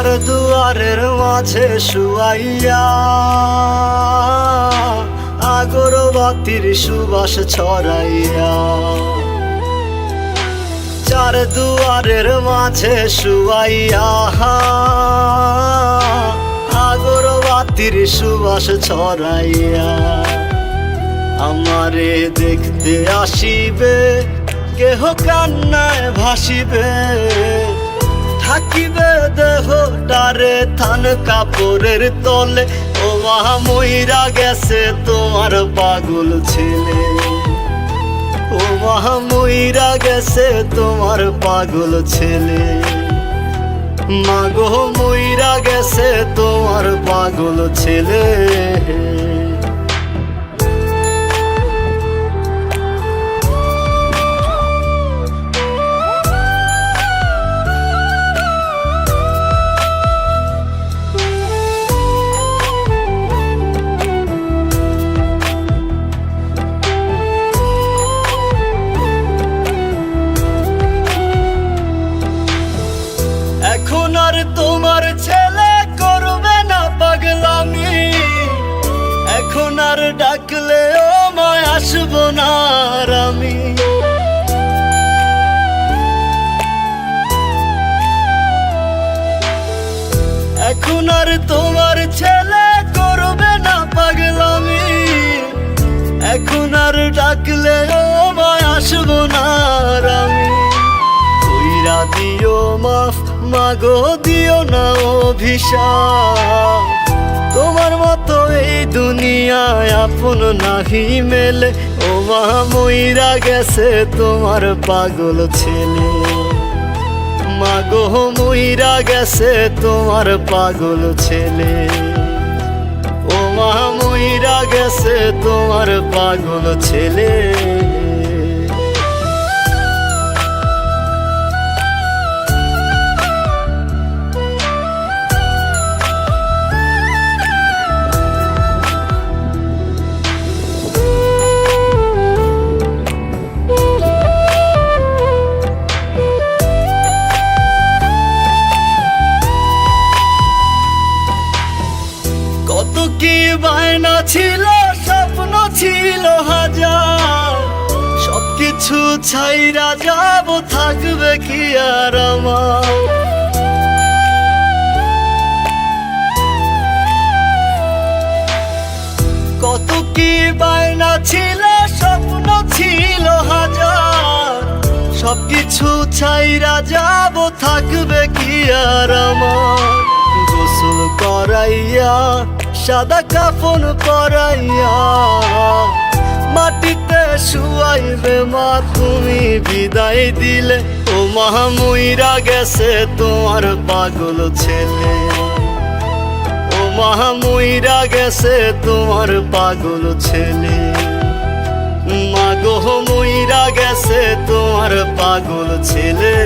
চার দুয়ারের মাঝে শুয়াইয়া আগরবাতির সুবাস ছড়াইয়া, চার দুয়ারের মাঝে শুয়াইয়া আগরবাতির সুবাস ছড়াইয়া, আমারে দেখতে আসিবে কেহ কান্নায় ভাসিবে, থাকিবে দেহটারে থান কাপড়ের তলে। ও মা মইরা গেছে তোমার পাগল ছেলে, ও মা মইরা গেছে তোমার পাগল ছেলে, মাগো মইরা গেছে তোমার পাগল ছেলে। এখন আর তোমার ছেলে করবে না পাগলামি, এখন আর ডাকলে ও মায় আসবো না আর আমি। এখন আর তোমার ছেলে করবে না পাগলামি, এখন আর ডাকলে ও মায় আসবো না আর আমি। কইরা দিও মাফ মাগো দিও না অভিশাপ, তোমার মতো এই দুনিয়ায় আপন নাহি মেলে। ও মা মইরা গেছে তোমার পাগল ছেলে, মাগো মইরা গেছে তোমার পাগল ছেলে, ও মা মইরা গেছে তোমার পাগল ছেলে। কত কি বায়না ছিল, স্বপ্ন ছিল হাজার, সবকিছু ছাইরা যাব, থাকবে কি আর আমার। কত কি বায়না ছিল, স্বপ্ন ছিল হাজার, সবকিছু ছাইরা যাব, থাকবে কি আর আমার। গোসল করাইয়া সাদা কাফন পরাইয়া মাটিতে শুয়াইবে মা তুমি বিদায় দিলে। ও মা মইরা গেছে তোমার পাগল ছেলে, ও মা মইরা গেছে তোমার পাগল ছেলে, মাগো মইরা গেছে তোমার পাগল ছেলে।